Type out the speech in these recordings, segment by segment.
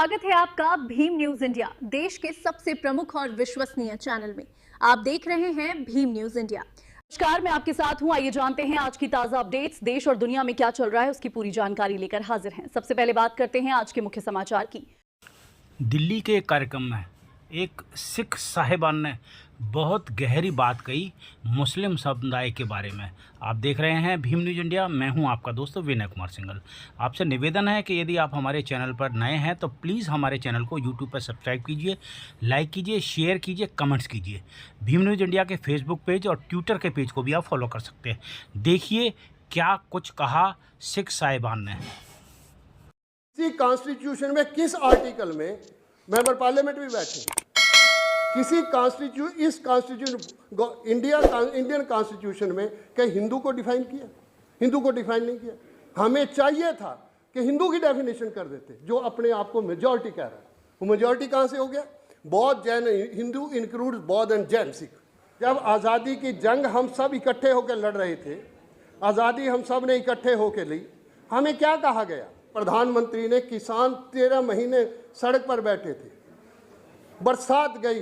स्वागत है आपका भीम न्यूज इंडिया, देश के सबसे प्रमुख और विश्वसनीय चैनल में। आप देख रहे हैं भीम न्यूज इंडिया। नमस्कार, मैं आपके साथ हूं। आइए जानते हैं आज की ताजा अपडेट्स। देश और दुनिया में क्या चल रहा है उसकी पूरी जानकारी लेकर हाजिर हैं। सबसे पहले बात करते हैं आज के मुख्य समाचार की। दिल्ली के एक कार्यक्रम में एक सिख साहिबान ने बहुत गहरी बात कही मुस्लिम समुदाय के बारे में। आप देख रहे हैं भीम न्यूज इंडिया, मैं हूं आपका दोस्त विनय कुमार सिंघल। आपसे निवेदन है कि यदि आप हमारे चैनल पर नए हैं तो प्लीज़ हमारे चैनल को यूट्यूब पर सब्सक्राइब कीजिए, लाइक कीजिए, शेयर कीजिए, कमेंट्स कीजिए। भीम न्यूज इंडिया के फेसबुक पेज और ट्विटर के पेज को भी आप फॉलो कर सकते हैं। देखिए क्या कुछ कहा सिख साहिबान ने। किसी कॉन्स्टिट्यूशन में किस आर्टिकल में मेंबर पार्लियामेंट भी बैठे, किसी इंडियन कॉन्स्टिट्यूशन में क्या हिंदू को डिफाइन किया? हिंदू को डिफाइन नहीं किया। हमें चाहिए था कि हिंदू की डेफिनेशन कर देते, जो अपने आप को मेजॉरिटी कह रहा है। वो मेजॉरिटी कहाँ से हो गया? बौद्ध, जैन, हिंदू इंक्लूड बौद्ध एंड जैन, सिख। जब आज़ादी की जंग हम सब इकट्ठे होकर लड़ रहे थे, आज़ादी हम सब ने इकट्ठे होकर ली, हमें क्या कहा गया? प्रधानमंत्री ने, किसान 13 महीने सड़क पर बैठे थे, बरसात गई,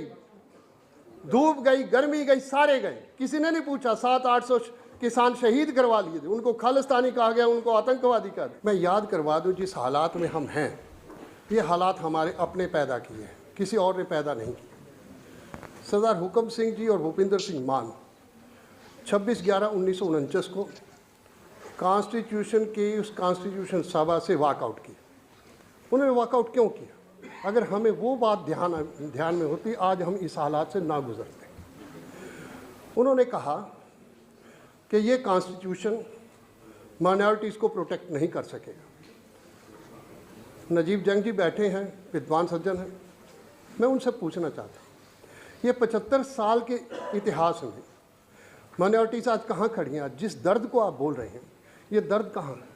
धूप गई, गर्मी गई, सारे गए, किसी ने नहीं पूछा। 700-800 किसान शहीद करवा लिए थे, उनको खालिस्तानी कहा गया, उनको आतंकवादी कहा गया। मैं याद करवा दूं, जिस हालात में हम हैं, ये हालात हमारे अपने पैदा किए हैं, किसी और ने पैदा नहीं किए। सरदार हुकम सिंह जी और भूपिंदर सिंह मान 26/11/1949 को कॉन्स्टिट्यूशन की उस कॉन्स्टिट्यूशन सभा से वॉकआउट किया। उन्होंने वॉकआउट क्यों किया? अगर हमें वो बात ध्यान में होती, आज हम इस हालात से ना गुजरते। उन्होंने कहा कि ये कॉन्स्टिट्यूशन माइनॉरिटीज़ को प्रोटेक्ट नहीं कर सकेगा। नजीब जंग जी बैठे हैं, विद्वान सज्जन हैं, मैं उनसे पूछना चाहता हूँ, ये 75 साल के इतिहास में माइनॉरिटीज़ आज कहाँ खड़ी हैं? आज जिस दर्द को आप बोल रहे हैं, ये दर्द कहाँ है?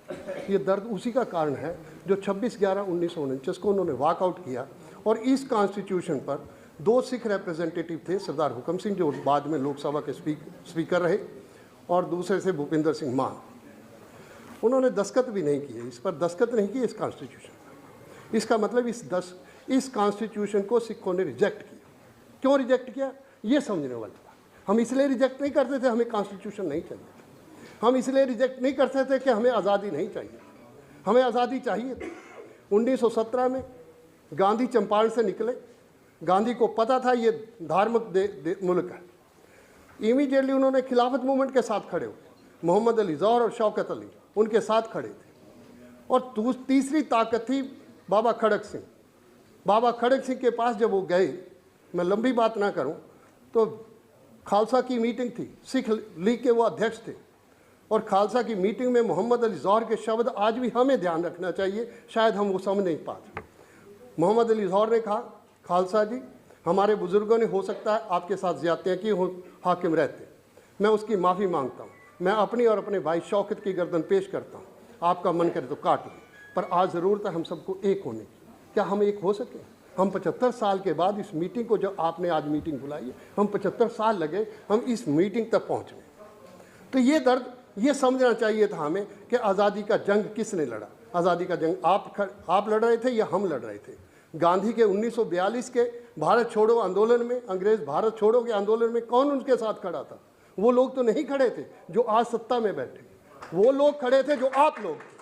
ये दर्द उसी का कारण है जो 26/11/1949 को उन्होंने वॉकआउट किया। और इस कॉन्स्टिट्यूशन पर 2 सिख रिप्रेजेंटेटिव थे, सरदार हुकम सिंह जो बाद में लोकसभा के स्पीकर रहे, और दूसरे से भूपिंदर सिंह मान। उन्होंने दस्तखत भी नहीं किए, इस पर दस्तखत नहीं किए इस कॉन्स्टिट्यूशन पर। इसका मतलब इस कॉन्स्टिट्यूशन को सिखों ने रिजेक्ट किया। क्यों रिजेक्ट किया, ये समझने वाली बात। हम इसलिए रिजेक्ट नहीं करते थे हमें कॉन्स्टिट्यूशन नहीं चाहिए, हम इसलिए रिजेक्ट नहीं करते थे कि हमें आज़ादी नहीं चाहिए। हमें आज़ादी चाहिए थी। 1917 में गांधी चंपारण से निकले, गांधी को पता था ये धार्मिक मुल्क है। इमीडिएटली उन्होंने खिलाफत मूवमेंट के साथ खड़े हुए। मोहम्मद अली ज़ौहर और शौकत अली उनके साथ खड़े थे। और तीसरी ताकत थी बाबा खड़क सिंह। बाबा खड़क सिंह के पास जब वो गए, मैं लंबी बात ना करूं, तो खालसा की मीटिंग थी, सिख लीग के वो अध्यक्ष थे, और खालसा की मीटिंग में मोहम्मद अली ज़ौहर के शब्द आज भी हमें ध्यान रखना चाहिए, शायद हम वो समझ नहीं पाते। मोहम्मद अली ज़ौहर ने कहा, खालसा जी, हमारे बुज़ुर्गों ने हो सकता है आपके साथ ज़्यादतियाँ की हो, हाकिम रहते, मैं उसकी माफ़ी मांगता हूँ। मैं अपनी और अपने भाई शौकत की गर्दन पेश करता हूँ, आपका मन करे तो काट लें, पर आज ज़रूरत है हम सबको एक होने की। क्या हम एक हो सके? हम 75 साल के बाद इस मीटिंग को, जो आपने आज मीटिंग बुलाई है, हम 75 साल लगे हम इस मीटिंग तक पहुँचने। तो ये दर्द, ये समझना चाहिए था हमें कि आज़ादी का जंग किसने लड़ा। आज़ादी का जंग आप लड़ रहे थे या हम लड़ रहे थे? गांधी के 1942 के भारत छोड़ो आंदोलन में, अंग्रेज़ भारत छोड़ो के आंदोलन में कौन उनके साथ खड़ा था? वो लोग तो नहीं खड़े थे जो आज सत्ता में बैठे, वो लोग खड़े थे जो आप लोग थे।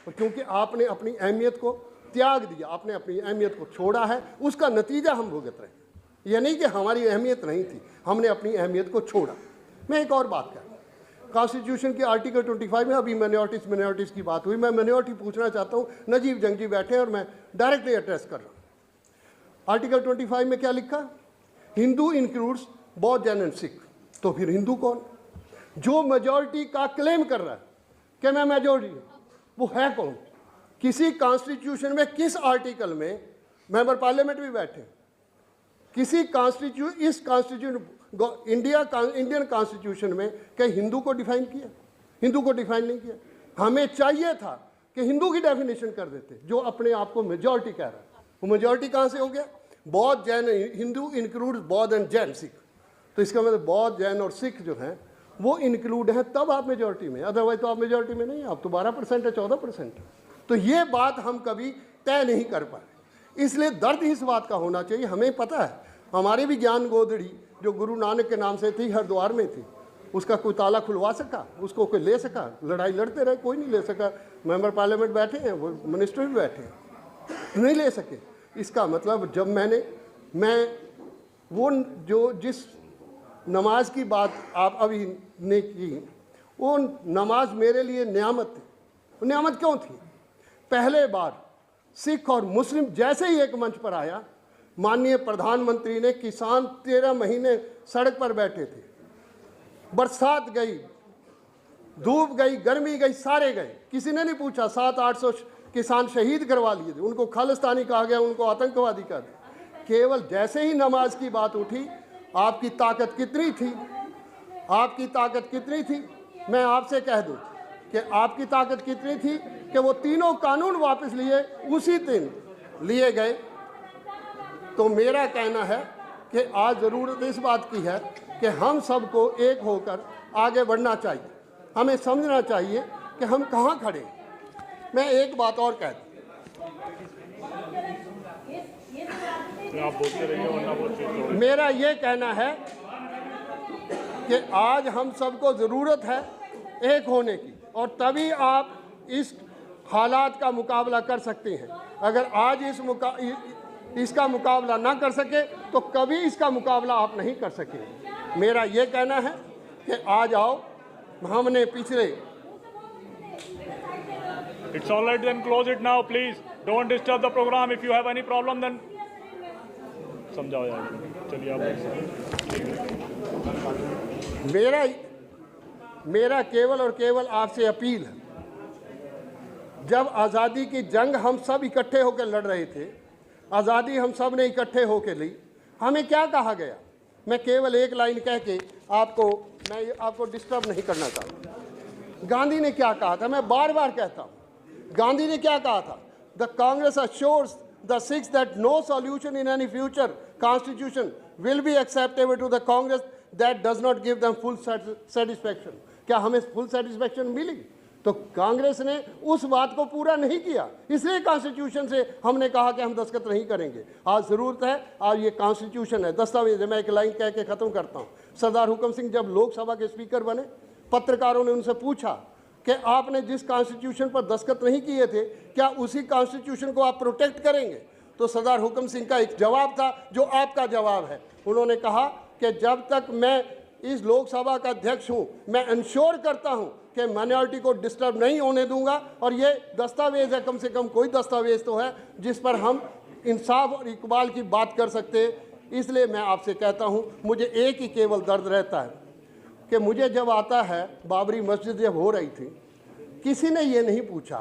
और क्योंकि आपने अपनी अहमियत को त्याग दिया, आपने अपनी अहमियत को छोड़ा है, उसका नतीजा हम भुगत रहे हैं। यह नहीं कि हमारी अहमियत नहीं थी, हमने अपनी अहमियत को छोड़ा। मैं एक और बात कर, कॉन्स्टिट्यूशन के आर्टिकल 25 में अभी माइनॉरिटीज़ की बात हुई, मैं माइनॉरिटी पूछना चाहता हूँ। नजीब जंग जी बैठे हैं और मैं डायरेक्टली एड्रेस कर रहा हूँ। आर्टिकल 25 में क्या लिखा? हिंदू इंक्लूड्स बौद्ध, जैन एंड सिख। तो फिर हिंदू कौन? जो मेजॉरिटी का क्लेम कर रहा है कि मैं मेजॉरिटी हूँ, वो है कौन? किसी कॉन्स्टिट्यूशन में किस आर्टिकल में मेंबर पार्लियामेंट भी बैठे, किसी इंडियन कॉन्स्टिट्यूशन में क्या हिंदू को डिफाइन किया? हिंदू को डिफाइन नहीं किया। हमें चाहिए था कि हिंदू की डेफिनेशन कर देते, जो अपने आप को मेजॉरिटी कह रहा है। वो मेजॉरिटी कहाँ से हो गया? बौद्ध, जैन, हिंदू इंक्लूड बौद्ध एंड जैन, सिख। तो इसका मतलब बौद्ध, जैन और सिख जो हैं वो इंक्लूड हैं, तब आप मेजॉरिटी में, अदरवाइज तो आप मेजॉरिटी में नहीं, आप तो 12% है, 14% है। तो ये बात हम कभी तय नहीं कर पाए। इसलिए दर्द इस बात का होना चाहिए, हमें पता है, हमारी भी ज्ञान गोदड़ी जो गुरु नानक के नाम से थी, हरिद्वार में थी, उसका कोई ताला खुलवा सका, उसको कोई ले सका? लड़ाई लड़ते रहे, कोई नहीं ले सका। मेंबर पार्लियामेंट बैठे हैं, वो मिनिस्टर भी बैठे हैं, नहीं ले सके। इसका मतलब जब मैं वो जो जिस नमाज की बात आप अभी ने की, वो नमाज मेरे लिए नियामत थी। नियामत क्यों थी? पहले बार सिख और मुस्लिम जैसे ही एक मंच पर आया, माननीय प्रधानमंत्री ने, किसान 13 महीने सड़क पर बैठे थे, बरसात गई, धूप गई, गर्मी गई, सारे गए, किसी ने नहीं पूछा। 700-800 किसान शहीद करवा लिए थे, उनको खालिस्तानी कहा गया, उनको आतंकवादी कहा गया। केवल जैसे ही नमाज की बात उठी, आपकी ताकत कितनी थी, आपकी ताकत कितनी थी, मैं आपसे कह दूं कि आपकी ताकत कितनी थी कि वो तीनों कानून वापस लिए, उसी दिन लिए गए। तो मेरा कहना है कि आज ज़रूरत इस बात की है कि हम सबको एक होकर आगे बढ़ना चाहिए। हमें समझना चाहिए कि हम कहाँ खड़े हैं। मैं एक बात और कह दूं, मेरा ये कहना है कि आज हम सबको ज़रूरत है एक होने की, और तभी आप इस हालात का मुकाबला कर सकते हैं। अगर आज इसका मुकाबला ना कर सके तो कभी इसका मुकाबला आप नहीं कर सकेंगे। मेरा ये कहना है कि आज आओ, हमने पिछले It's all right, then close it now, please. Don't disturb the program. If you have any problem, then समझाओ यार। चलिए आप। मेरा केवल और केवल आपसे अपील है, जब आज़ादी की जंग हम सब इकट्ठे होकर लड़ रहे थे, आज़ादी हम सब ने इकट्ठे होकर ली, हमें क्या कहा गया? मैं केवल एक लाइन कह के मैं आपको डिस्टर्ब नहीं करना चाहता। गांधी ने क्या कहा था? मैं बार बार कहता हूँ, गांधी ने क्या कहा था? The Congress assures the Sikhs that no solution in any future constitution will be acceptable to the Congress that does not give them full satisfaction। क्या हमें फुल सेटिस्फैक्शन मिली? तो कांग्रेस ने उस बात को पूरा नहीं किया, इसलिए कॉन्स्टिट्यूशन से हमने कहा कि हम दस्तखत नहीं करेंगे। आज ज़रूरत है, आज ये कॉन्स्टिट्यूशन है, दस्तावेज है। मैं एक लाइन कह के ख़त्म करता हूँ। सरदार हुकम सिंह जब लोकसभा के स्पीकर बने, पत्रकारों ने उनसे पूछा कि आपने जिस कॉन्स्टिट्यूशन पर दस्तखत नहीं किए थे, क्या उसी कॉन्स्टिट्यूशन को आप प्रोटेक्ट करेंगे? तो सरदार हुकम सिंह का एक जवाब था जो आपका जवाब है। उन्होंने कहा कि जब तक मैं इस लोकसभा का अध्यक्ष हूं, मैं इंश्योर करता हूं कि माइनॉरिटी को डिस्टर्ब नहीं होने दूंगा, और ये दस्तावेज है, कम से कम कोई दस्तावेज तो है जिस पर हम इंसाफ और इकबाल की बात कर सकते हैं। इसलिए मैं आपसे कहता हूं, मुझे एक ही केवल दर्द रहता है कि मुझे जब आता है, बाबरी मस्जिद जब हो रही थी, किसी ने ये नहीं पूछा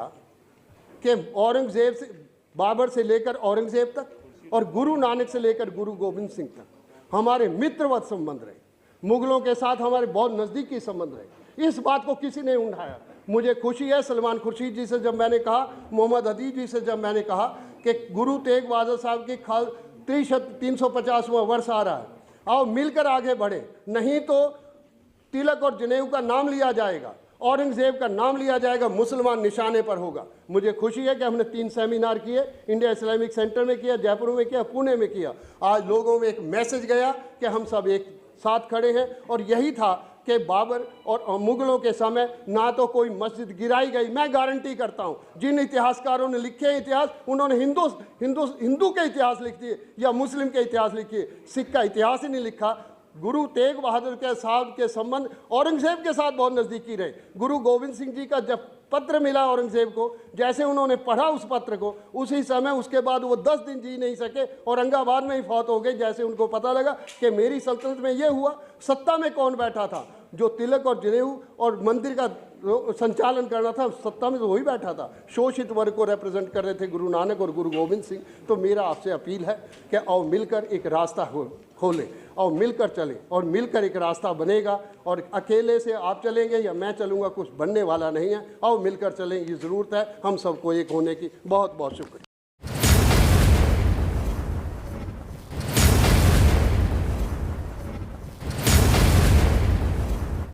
कि औरंगज़ेब से, बाबर से लेकर औरंगज़ेब तक और गुरु नानक से लेकर गुरु गोविंद सिंह तक हमारे मित्रवत संबंध रहे, मुगलों के साथ हमारे बहुत नज़दीकी संबंध रहे। इस बात को किसी ने उठाया। मुझे खुशी है सलमान खुर्शीद जी से जब मैंने कहा, मोहम्मद अदीब जी से जब मैंने कहा कि गुरु तेग बहादुर साहब की 350वां वर्ष आ रहा है, आओ मिलकर आगे बढ़े, नहीं तो तिलक और जनेऊ का नाम लिया जाएगा, औरंगज़ेब का नाम लिया जाएगा, मुसलमान निशाने पर होगा। मुझे खुशी है कि हमने 3 सेमिनार किए, इंडिया इस्लामिक सेंटर में किया, जयपुर में किया, पुणे में किया। आज लोगों में एक मैसेज गया कि हम सब एक साथ खड़े हैं, और यही था कि बाबर और मुगलों के समय ना तो कोई मस्जिद गिराई गई। मैं गारंटी करता हूँ, जिन इतिहासकारों ने लिखे इतिहास, उन्होंने हिंदू के इतिहास लिख दिए या मुस्लिम के इतिहास लिखिए, सिख का इतिहास ही नहीं लिखा। गुरु तेग बहादुर के साहब के संबंध औरंगज़ेब के साथ बहुत नज़दीकी रहे। गुरु गोविंद सिंह जी का जब पत्र मिला औरंगज़ेब को, जैसे उन्होंने पढ़ा उस पत्र को, उसी समय उसके बाद वो 10 दिन जी नहीं सके, औरंगाबाद में ही फौत हो गई। जैसे उनको पता लगा कि मेरी सल्तनत में ये हुआ, सत्ता में कौन बैठा था? जो तिलक और जनेऊ और मंदिर का संचालन करना था, सत्ता में तो वही बैठा था। शोषित वर्ग को रिप्रेजेंट कर रहे थे गुरु नानक और गुरु गोविंद सिंह। तो मेरा आपसे अपील है कि आओ मिलकर एक रास्ता खोलें, और मिलकर चलें, और मिलकर एक रास्ता बनेगा। और अकेले से आप चलेंगे या मैं चलूँगा, कुछ बनने वाला नहीं है। आओ मिलकर चलें, ये ज़रूरत है हम सबको एक होने की। बहुत बहुत शुक्रिया।